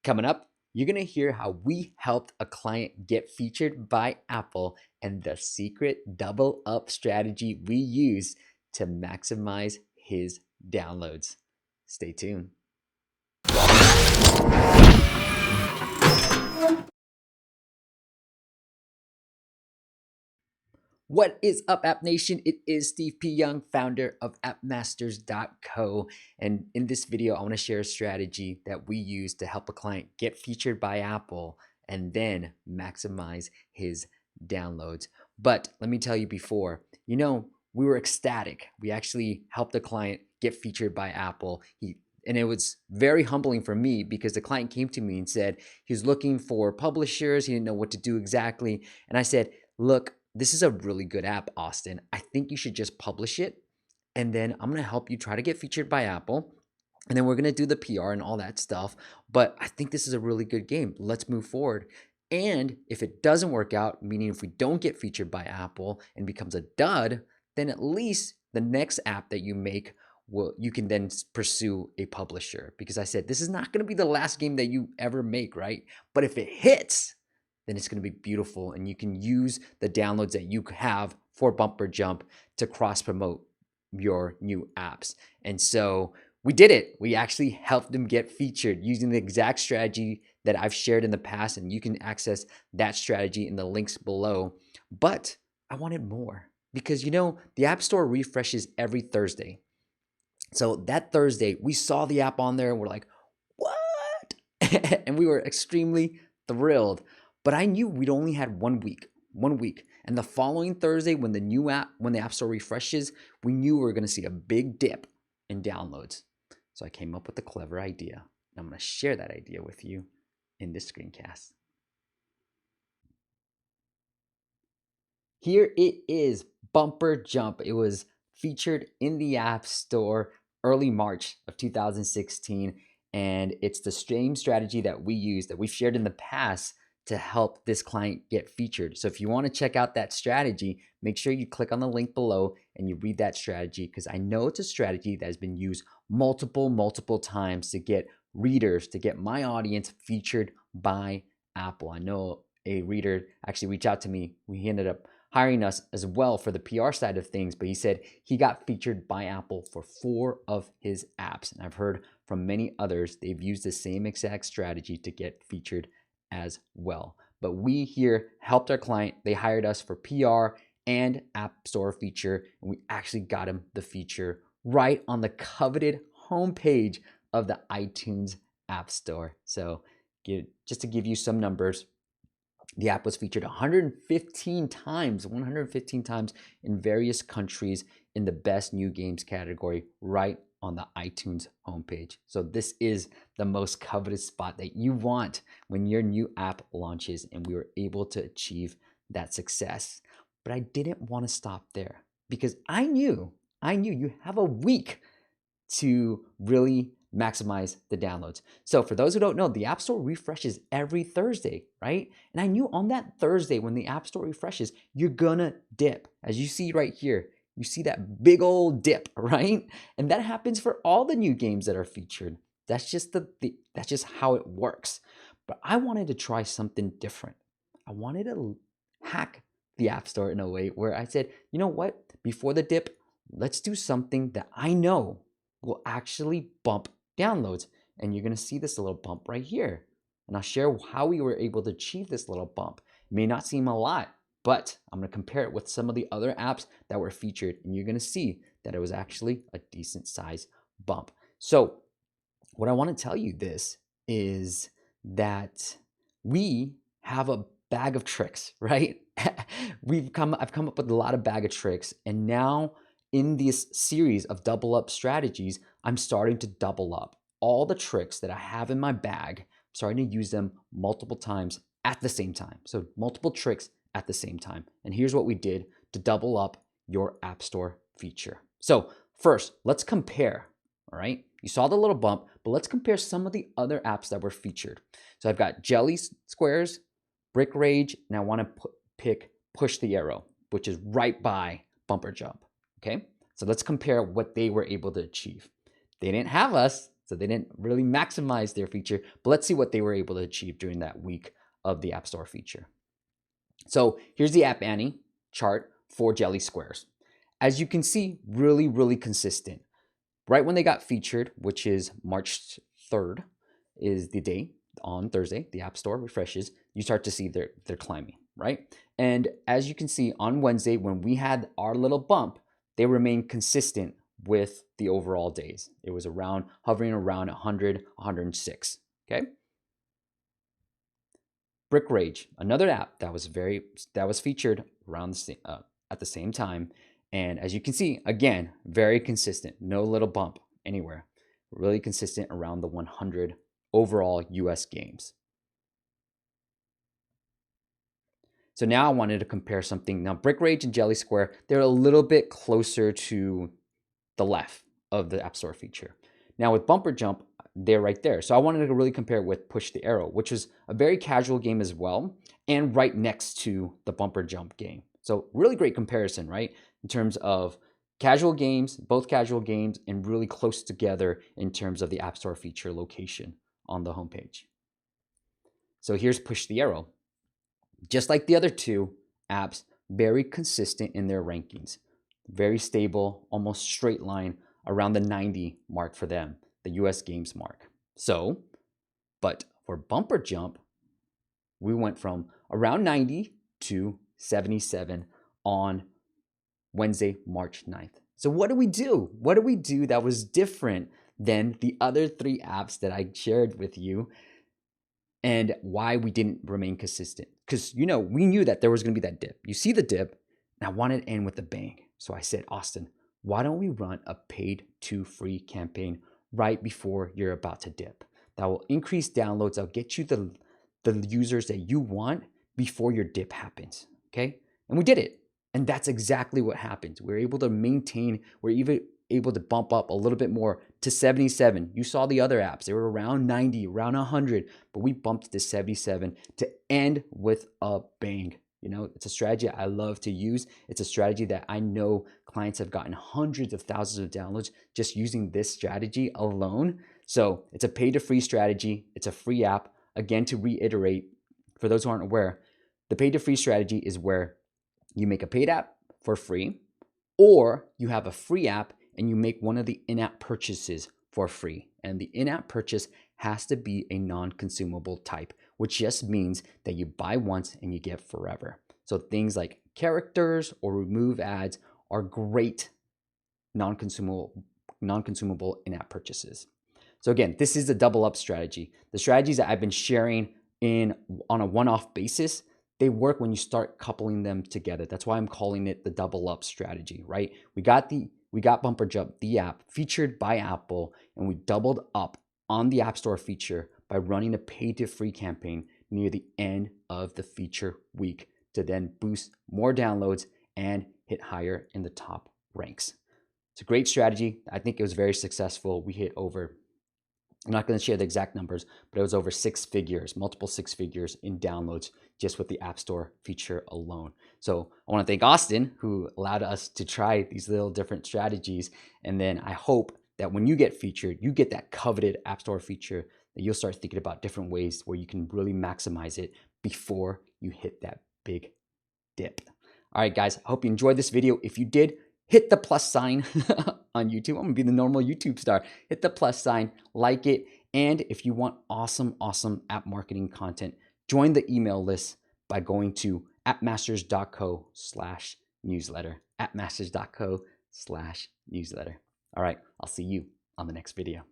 Coming up, you're going to hear how we helped a client get featured by Apple and the secret double up strategy we use to maximize his downloads. Stay tuned. What is up, App Nation? It is Steve P. Young, founder of AppMasters.co. And in this video, I want to share a strategy that we use to help a client get featured by Apple and then maximize his downloads. But let me tell you before, we were ecstatic. We actually helped a client get featured by Apple. And it was very humbling for me because the client came to me and said he was looking for publishers. He didn't know what to do exactly. And I said, look, this is a really good app, Austin. I think you should just publish it. And then I'm going to help you try to get featured by Apple. And then we're going to do the PR and all that stuff. But I think this is a really good game. Let's move forward. And if it doesn't work out, meaning if we don't get featured by Apple and becomes a dud, then at least the next app that you make, you can then pursue a publisher. Because I said, this is not going to be the last game that you ever make, right? But if it hits, then it's going to be beautiful. And you can use the downloads that you have for Bumper Jump to cross promote your new apps. And so we did it. We actually helped them get featured using the exact strategy that I've shared in the past. And you can access that strategy in the links below. But I wanted more because, the App Store refreshes every Thursday. So that Thursday, we saw the app on there and we're like, what? And we were extremely thrilled. But I knew we'd only had 1 week. And the following Thursday, when the App Store refreshes, we knew we were going to see a big dip in downloads. So I came up with a clever idea. And I'm going to share that idea with you in this screencast. Here it is, Bumper Jump. It was featured in the App Store early March of 2016. And it's the same strategy that we use, that we've shared in the past, to help this client get featured. So if you want to check out that strategy, make sure you click on the link below and you read that strategy, because I know it's a strategy that has been used multiple times to get readers, to get my audience featured by Apple. I know a reader actually reached out to me. He ended up hiring us as well for the PR side of things, but he said he got featured by Apple for 4 of his apps. And I've heard from many others, they've used the same exact strategy to get featured as well. But we here helped our client. They hired us for PR and App Store feature, and we actually got him the feature right on the coveted homepage of the iTunes App Store. So just to give you some numbers, the app was featured 115 times in various countries in the best new games category right on the iTunes homepage. So this is the most coveted spot that you want when your new app launches, and we were able to achieve that success. But I didn't want to stop there because I knew you have a week to really maximize the downloads. So for those who don't know, the App Store refreshes every Thursday, right? And I knew on that Thursday when the App Store refreshes, you're gonna dip. As you see right here, you see that big old dip, right? And that happens for all the new games that are featured. That's just that's just how it works. But I wanted to try something different. I wanted to hack the App Store in a way where I said, you know what? Before the dip, let's do something that I know will actually bump downloads. And you're going to see this little bump right here. And I'll share how we were able to achieve this little bump. It may not seem a lot, but I'm going to compare it with some of the other apps that were featured, and you're going to see that it was actually a decent size bump. So what I want to tell you this is that we have a bag of tricks, right? I've come up with a lot of bag of tricks, and now in this series of double up strategies, I'm starting to double up all the tricks that I have in my bag. I'm starting to use them multiple times at the same time. So multiple tricks at the same time. And here's what we did to double up your App Store feature. So first, let's compare, all right? You saw the little bump, but let's compare some of the other apps that were featured. So I've got Jelly Squares, Brick Rage, and I want to pick Push the Arrow, which is right by Bumper Jump. Okay, so let's compare what they were able to achieve. They didn't have us, So they didn't really maximize their feature, but let's see what they were able to achieve during that week of the App Store feature. So here's the App Annie chart for Jelly Squares. As you can see, really, really consistent. Right when they got featured, which is March 3rd, is the day on Thursday, the App Store refreshes, you start to see they're climbing, right? And as you can see on Wednesday, when we had our little bump, they remained consistent with the overall days. It was hovering around 100, 106, okay? Brick Rage, another app that was featured around at the same time. And as you can see, again, very consistent, no little bump anywhere. Really consistent around the 100 overall US games. So now I wanted to compare something. Now, Brick Rage and Jelly Square, they're a little bit closer to the left of the App Store feature. Now with Bumper Jump, they're right there. So I wanted to really compare it with Push the Arrow, which was a very casual game as well, and right next to the Bumper Jump game. So really great comparison, right? In terms of casual games, both casual games, and really close together in terms of the App Store feature location on the homepage. So here's Push the Arrow. Just like the other two apps, very consistent in their rankings. Very stable, almost straight line around the 90 mark for them, the US games mark. So, but for Bumper Jump, we went from around 90 to 77 on Wednesday, March 9th. So what do we do? What do we do that was different than the other three apps that I shared with you, and why we didn't remain consistent? Because, we knew that there was going to be that dip. You see the dip, and I wanted to end with a bang. So I said, Austin, why don't we run a paid to free campaign right before you're about to dip? That will increase downloads. That'll get you the users that you want before your dip happens, okay? And we did it. And that's exactly what happened. We're able to maintain, we're even able to bump up a little bit more to 77. You saw the other apps, they were around 90, around 100, but we bumped to 77 to end with a bang. It's a strategy I love to use. It's a strategy that I know clients have gotten hundreds of thousands of downloads just using this strategy alone. So it's a pay to free strategy. It's a free app. Again, to reiterate, for those who aren't aware, the pay to free strategy is where you make a paid app for free, or you have a free app and you make one of the in-app purchases for free. And the in-app purchase has to be a non-consumable type, which just means that you buy once and you get forever. So things like characters or remove ads are great non-consumable in-app purchases. So again, this is the double up strategy. The strategies that I've been sharing on a one-off basis, they work when you start coupling them together. That's why I'm calling it the double up strategy, right? We got Bumper Jump, the app featured by Apple, and we doubled up on the App Store feature by running a pay to free campaign near the end of the feature week to then boost more downloads and hit higher in the top ranks. It's a great strategy. I think it was very successful. We hit over, I'm not going to share the exact numbers, but it was over multiple six figures in downloads just with the App Store feature alone. So I want to thank Austin, who allowed us to try these little different strategies. And then I hope that when you get featured, you get that coveted App Store feature, that you'll start thinking about different ways where you can really maximize it before you hit that big dip. All right, guys, I hope you enjoyed this video. If you did, hit the plus sign on YouTube. I'm gonna be the normal YouTube star. Hit the plus sign, like it. And if you want awesome app marketing content, join the email list by going to appmasters.co/newsletter, appmasters.co/newsletter. All right, I'll see you on the next video.